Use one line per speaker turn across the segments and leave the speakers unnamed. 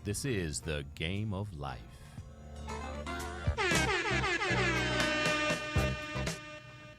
This is the Game of Life.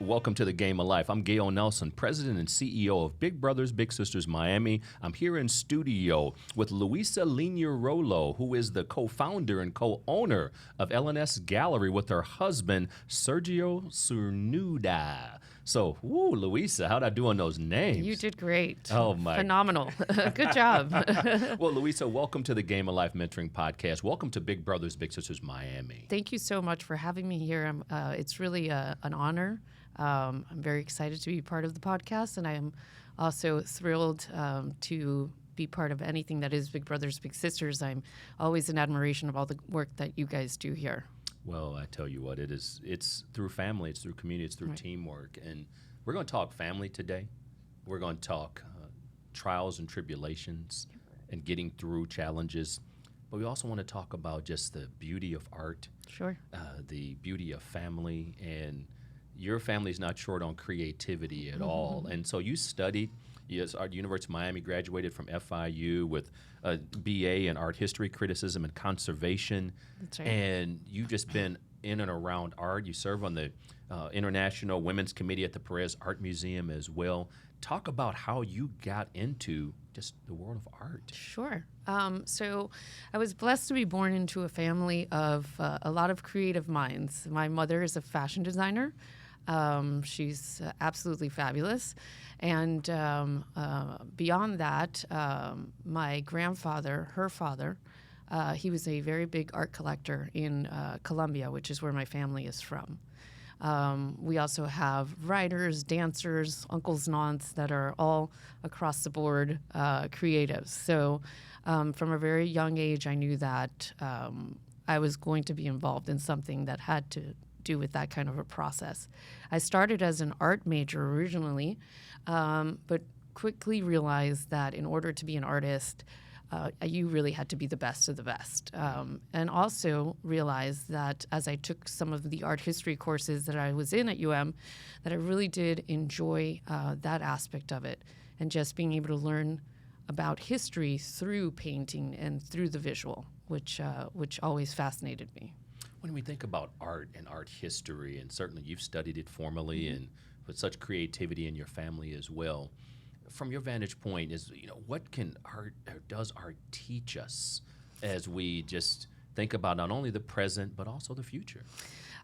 Welcome to the Game of Life. I'm Gale Nelson, President and CEO of Big Brothers Big Sisters Miami. I'm here in studio with Luisa Lignarolo, who is the co-founder and co-owner of L&S Gallery with her husband, Sergio Cernuda. So, Luisa, how'd I do on those names?
You did great.
Oh, my.
Phenomenal. Good job.
Well, Luisa, welcome to the Game of Life Mentoring Podcast. Welcome to Big Brothers Big Sisters Miami.
Thank you so much for having me here. It's really an honor. I'm very excited to be part of the podcast, and I am also thrilled to be part of anything that is Big Brothers Big Sisters. I'm always in admiration of all the work that you guys do here.
Well, I tell you what, it's through family, it's through community, it's through teamwork. And we're going to talk family today. We're going to talk trials and tribulations and getting through challenges. But we also want to talk about just the beauty of art,
Sure.
The beauty of family. And your family's not short on creativity at all. And so you studied, at University of Miami, graduated from FIU with a BA in art history, criticism, and conservation.
That's right.
And you've just been in and around art. You serve on the International Women's Committee at the Perez Art Museum as well. Talk about how you got into just the world of art.
Sure. So I was blessed to be born into a family of a lot of creative minds. My mother is a fashion designer. She's absolutely fabulous. And beyond that, my grandfather, her father, he was a very big art collector in Colombia, which is where my family is from. We also have writers, dancers, uncles and aunts that are all across the board creatives. So from a very young age, I knew that I was going to be involved in something that had to do with that kind of a process. I started as an art major originally, but quickly realized that in order to be an artist, you really had to be the best of the best. And also realized that as I took some of the art history courses that I was in at UM, that I really did enjoy that aspect of it, and just being able to learn about history through painting and through the visual, which always fascinated me.
When we think about art and art history, and certainly you've studied it formally and with such creativity in your family as well, from your vantage point, what can art or does art teach us as we just think about not only the present but also the future?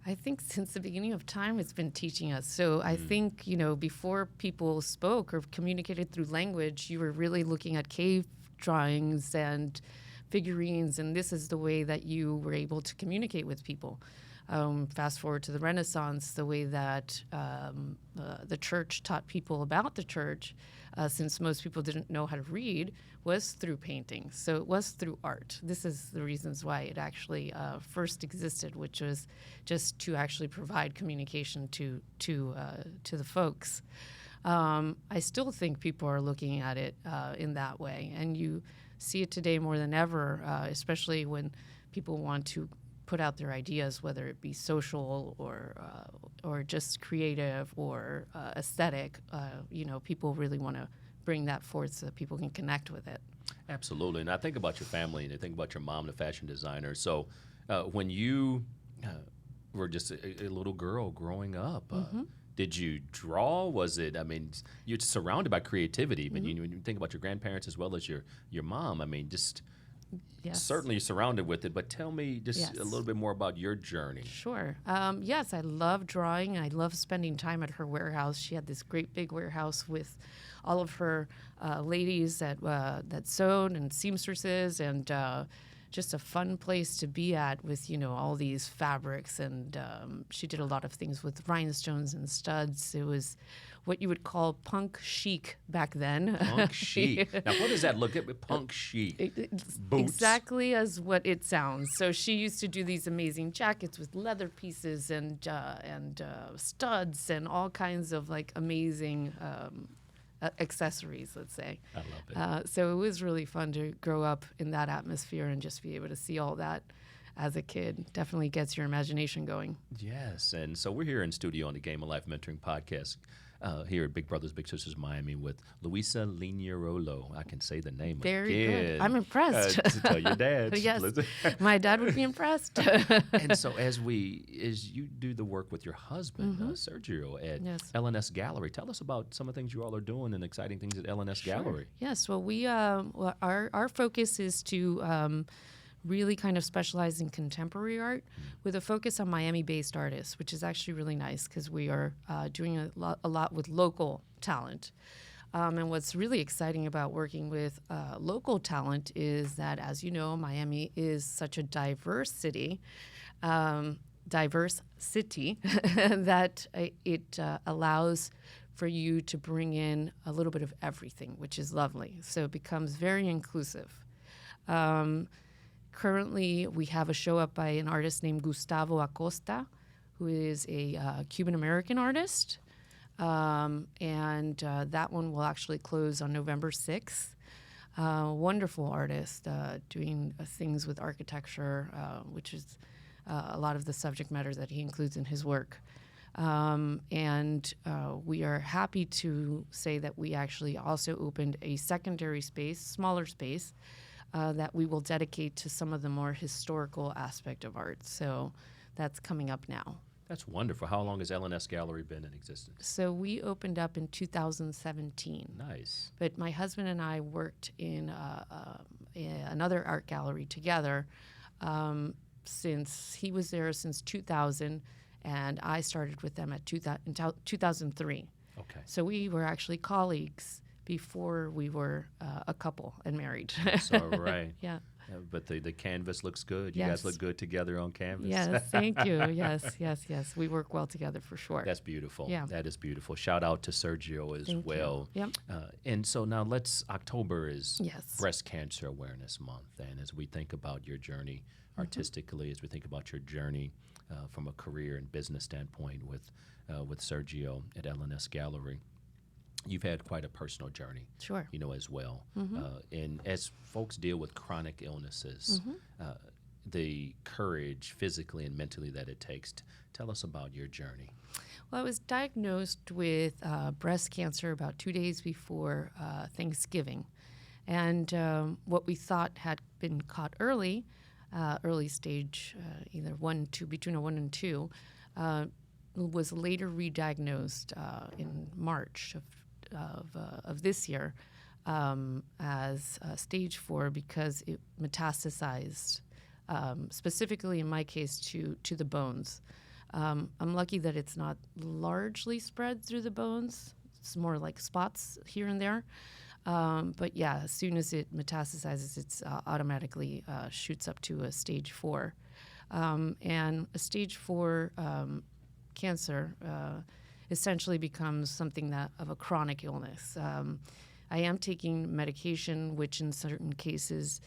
I think since the beginning of time, it's been teaching us. So I think, before people spoke or communicated through language, you were really looking at cave drawings and figurines, and this is the way that you were able to communicate with people. Fast forward to the Renaissance, the way that the church taught people about the church, since most people didn't know how to read, was through painting. So it was through art. This is the reasons why it actually first existed, which was just to actually provide communication to the folks. I still think people are looking at it in that way, and you see it today more than ever, especially when people want to put out their ideas, whether it be social or just creative or aesthetic. People really want to bring that forth so that people can connect with it.
Absolutely. And I think about your family, and I think about your mom, the fashion designer. So when you were just a little girl growing up, did you draw? Was it, you're surrounded by creativity, but when you think about your grandparents as well as your mom,
Yes.
certainly surrounded with it, but tell me just a little bit more about your journey.
Sure. Yes, I love drawing. I love spending time at her warehouse. She had this great big warehouse with all of her ladies that sewed and seamstresses, and just a fun place to be at with, all these fabrics. And she did a lot of things with rhinestones and studs. It was what you would call punk chic back then.
Punk chic. Now, what does that look at? Punk chic. Boots.
Exactly as what it sounds. So she used to do these amazing jackets with leather pieces and studs and all kinds of amazing accessories, let's say.
I love it.
So it was really fun to grow up in that atmosphere and just be able to see all that. as a kid. Definitely gets your imagination going.
Yes, and so we're here in studio on the Game of Life Mentoring Podcast here at Big Brothers Big Sisters Miami with Luisa Lignarolo. I can say the name
Very
again.
good. I'm impressed.
To tell your dad.
Yes, my dad would be impressed.
And so as you do the work with your husband, Sergio, at
Yes.
LNS Gallery, tell us about some of the things you all are doing and exciting things at LNS Gallery.
Yes. Well, our focus is to really kind of specialize in contemporary art with a focus on Miami-based artists, which is actually really nice because we are doing a lot with local talent. And what's really exciting about working with local talent is that, as you know, Miami is such a diverse city that it allows for you to bring in a little bit of everything, which is lovely. So it becomes very inclusive. Currently, we have a show up by an artist named Gustavo Acosta, who is a Cuban-American artist. And that one will actually close on November 6th. Wonderful artist doing things with architecture, which is a lot of the subject matter that he includes in his work. And we are happy to say that we actually also opened a secondary space, smaller space, that we will dedicate to some of the more historical aspect of art. So that's coming up now.
That's wonderful. How long has LNS Gallery been in existence?
So we opened up in 2017.
Nice.
But my husband and I worked in another art gallery together since he was there since 2000, and I started with them at 2003.
Okay.
So we were actually colleagues before we were a couple and married.
That's all right.
Yeah.
But the canvas looks good. You
Yes.
guys look good together on canvas.
Yes, thank you. Yes. We work well together for sure.
That's beautiful.
Yeah.
That is beautiful. Shout out to Sergio as
Thank you.
well.
Yep.
And so now October is
Yes.
Breast Cancer Awareness Month. And as we think about your journey artistically, as we think about your journey from a career and business standpoint with Sergio at LNS Gallery, you've had quite a personal journey,
Sure.
as well. And as folks deal with chronic illnesses, the courage physically and mentally that it takes, tell us about your journey.
Well, I was diagnosed with breast cancer about 2 days before Thanksgiving. And what we thought had been caught early stage, either between a 1 and 2, was later re-diagnosed in March of this year as stage 4 because it metastasized, specifically in my case to the bones. I'm lucky that it's not largely spread through the bones. It's more like spots here and there. But yeah, as soon as it metastasizes, it's automatically shoots up to a stage 4. And a stage 4 cancer essentially becomes something of a chronic illness. I am taking medication, which in certain cases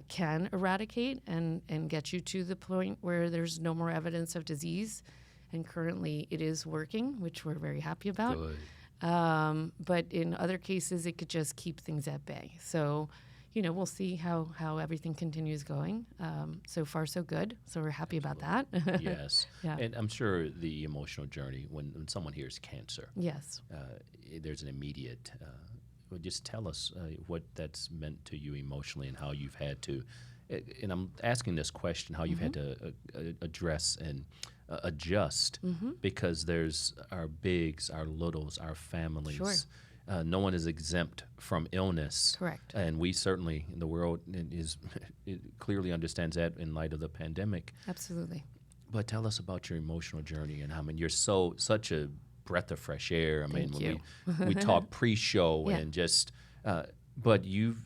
can eradicate and get you to the point where there's no more evidence of disease. And currently it is working, which we're very happy about.
Good.
But in other cases, it could just keep things at bay. So, we'll see how everything continues going. So far, so good. So we're happy about that.
Yes.
Yeah.
And I'm sure the emotional journey, when someone hears cancer,
Yes.
there's an immediate, just tell us what that's meant to you emotionally and how you've had to, and I'm asking this question, how you've had to address and adjust, because there's our bigs, our littles, our families.
Sure.
No one is exempt from illness.
Correct.
And we certainly, in the world, it clearly understands that in light of the pandemic.
Absolutely.
But tell us about your emotional journey and you're such a breath of fresh air. I mean,
Thank you.
when we talk pre-show
Yeah.
and just, but you've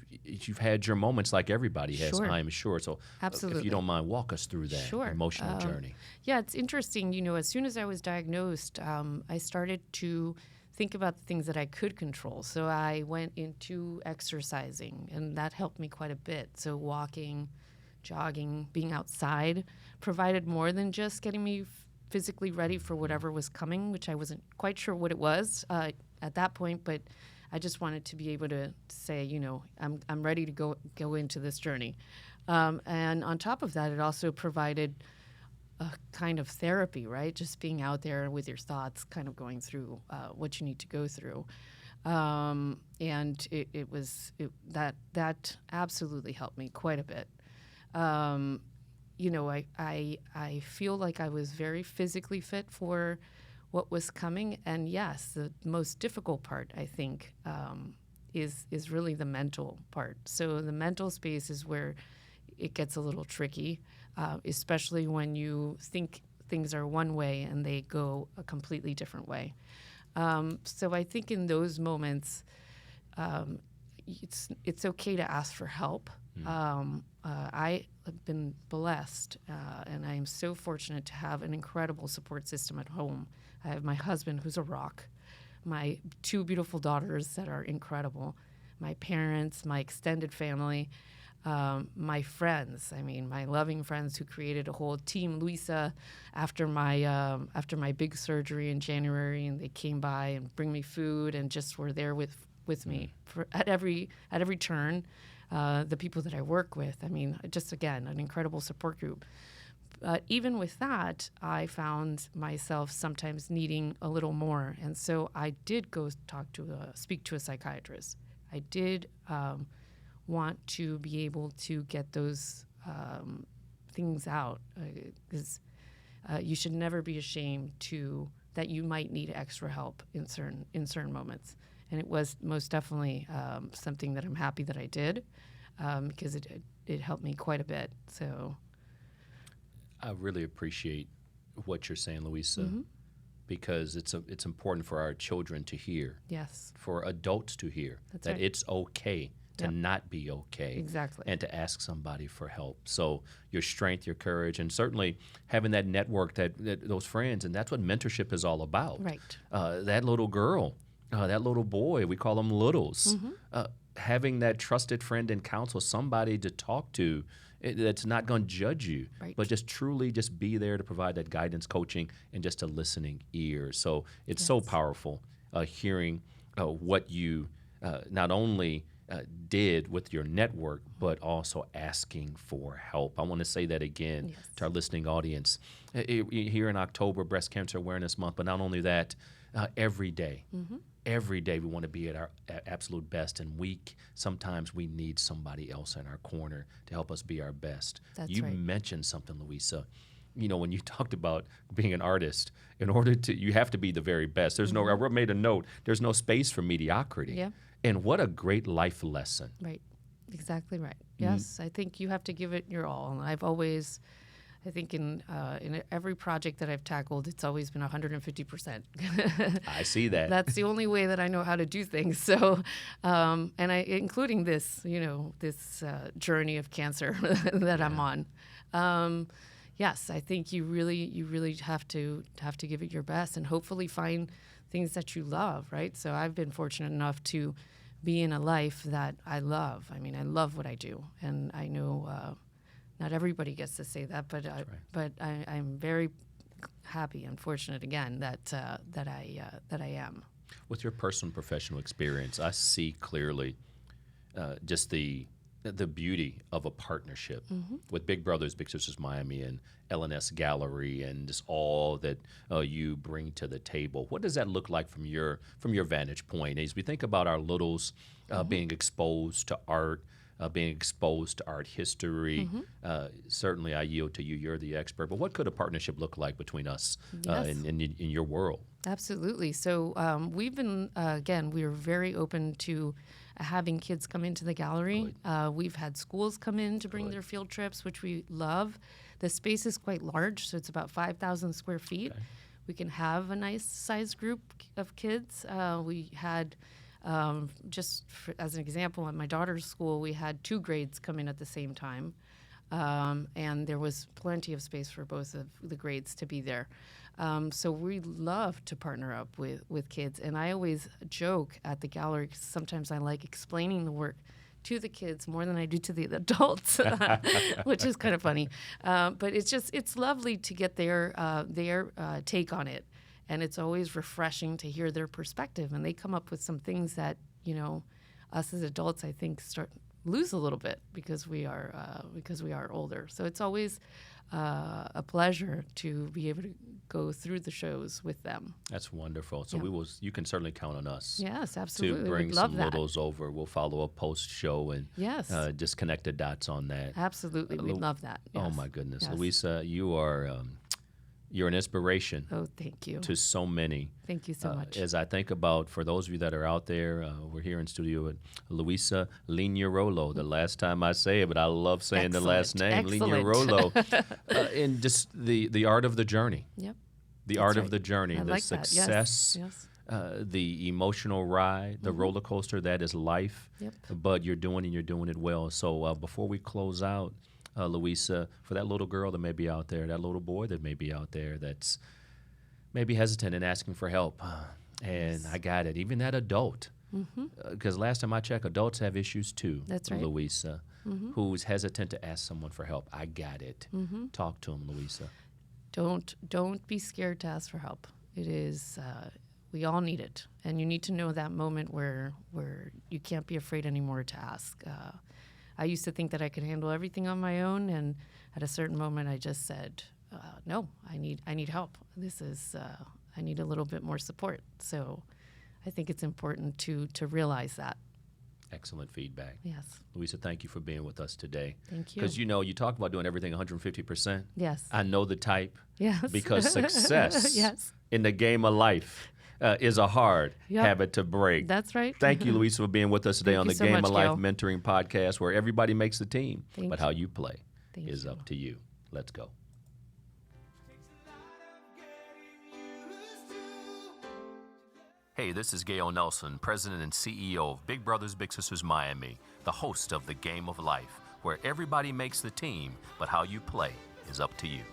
had your moments like everybody has,
Sure.
I'm sure. So if
Absolutely.
you don't mind, walk us through that
Sure.
emotional journey.
Yeah, it's interesting. As soon as I was diagnosed, I started to think about the things that I could control. So I went into exercising, and that helped me quite a bit. So walking, jogging, being outside provided more than just getting me physically ready for whatever was coming, which I wasn't quite sure what it was at that point, but I just wanted to be able to say, I'm ready to go into this journey. And on top of that, it also provided a kind of therapy, right? Just being out there with your thoughts, kind of going through what you need to go through. And that absolutely helped me quite a bit. I feel like I was very physically fit for what was coming. And yes, the most difficult part, I think, is really the mental part. So the mental space is where it gets a little tricky, especially when you think things are one way and they go a completely different way. So I think in those moments, it's okay to ask for help. I have been blessed, and I am so fortunate to have an incredible support system at home. I have my husband, who's a rock, my 2 beautiful daughters that are incredible, my parents, my extended family, my friends. I mean, my loving friends who created a whole team. Luisa, after my big surgery in January, and they came by and bring me food and just were there with me at every turn. The people that I work with. I mean, just again, an incredible support group. But even with that, I found myself sometimes needing a little more, and so I did go speak to a psychiatrist. I did want to be able to get those things out, because you should never be ashamed that you might need extra help in certain moments. And it was most definitely something that I'm happy that I did, because it helped me quite a bit. So
I really appreciate what you're saying, Luisa, because it's important for our children to hear,
yes,
for adults to hear
That's
that
right.
it's okay to not be okay,
Exactly.
and to ask somebody for help. So your strength, your courage, and certainly having that network, that those friends, and that's what mentorship is all about.
Right.
That little girl, that little boy, we call them littles, having that trusted friend and counsel, somebody to talk to that's not going to judge you,
Right.
but just truly just be there to provide that guidance, coaching, and just a listening ear. So it's so powerful hearing what you not only did with your network, but also asking for help. I want to say that again to our listening audience. Here in October, Breast Cancer Awareness Month, but not only that, every day. Every day we want to be at our absolute best, and sometimes we need somebody else in our corner to help us be our best.
That's
you
right.
mentioned something, Luisa. When you talked about being an artist, you have to be the very best. There's no, I made a note, there's no space for mediocrity.
Yeah.
And what a great life lesson.
Right. Exactly right. Yes, I think you have to give it your all. And I think in every project that I've tackled, it's always been 150%.
I see that.
That's the only way that I know how to do things. So, including this, this journey of cancer that I'm on. Yes, I think you really have to give it your best, and hopefully find things that you love, right? So I've been fortunate enough to be in a life that I love. I mean, I love what I do, and I know not everybody gets to say that, but I'm very happy and fortunate again that I am.
With your personal and professional experience, I see clearly just the beauty of a partnership with Big Brothers Big Sisters Miami and LNS Gallery, and just all that you bring to the table. What does that look like from your vantage point as we think about our littles being exposed to art, being exposed to art history? Certainly I yield to you, you're the expert, but what could a partnership look like between us in your world?
Absolutely. So we've been, we are very open to having kids come into the gallery. We've had schools come in to bring their field trips, which we love. The space is quite large, so it's about 5,000 square feet. Okay. We can have a nice sized group of kids. We had, as an example, at my daughter's school, we had 2 grades come in at the same time. And there was plenty of space for both of the grades to be there. So we love to partner up with kids. And I always joke at the gallery, 'cause sometimes I like explaining the work to the kids more than I do to the adults, which is kind of funny. But it's lovely to get their take on it. And it's always refreshing to hear their perspective. And they come up with some things that, us as adults, I think, lose a little bit because we are older. So it's always a pleasure to be able to go through the shows with them.
That's wonderful. So
Yeah.
you can certainly count on us.
Yes,
To
absolutely.
bring
We'd love
some
that.
littles over. We'll follow up post-show and
Yes.
just connect the dots on that.
Absolutely. We'd love that.
Oh,
Yes.
my goodness.
Yes.
Luisa, you're an inspiration
Oh, thank you.
to so many.
Thank you so much.
As I think about, for those of you that are out there, we're here in studio with Luisa Lignarolo. The last time I say it, but I love saying the last name,
Excellent.
Lignarolo. And just the art of the journey.
Yep.
The
That's
art
right.
of the journey,
I
the
like that.
success,
Yes.
the emotional ride, the roller coaster that is life.
Yep.
But you're doing it well. So before we close out, Luisa, for that little girl that may be out there, that little boy that may be out there that's maybe hesitant and asking for help, and I got it, even that adult, because last time I checked, adults have issues too.
That's right.
Luisa, who's hesitant to ask someone for help. I got it. Talk to him, Luisa.
Don't be scared to ask for help. It is we all need it, and you need to know that moment where you can't be afraid anymore to ask. I used to think that I could handle everything on my own, and at a certain moment, I just said, "No, I need help. I need a little bit more support." So, I think it's important to realize that.
Excellent feedback.
Yes.
Luisa, thank you for being with us today.
Thank you.
Because you talk about doing everything 150%.
Yes.
I know the type.
Yes.
Because success
Yes.
in the game of life is a hard
Yep.
habit to break.
That's right.
Thank you, Luisa, for being with us today
Thank
on
you
the
so
Game
much,
of Life
Gale.
Mentoring Podcast, where everybody makes the team,
Thank
but
you.
how you play
Thank
is
you.
up to you. Let's go. Hey, this is Gale Nelson, President and CEO of Big Brothers Big Sisters Miami, the host of The Game of Life, where everybody makes the team, but how you play is up to you.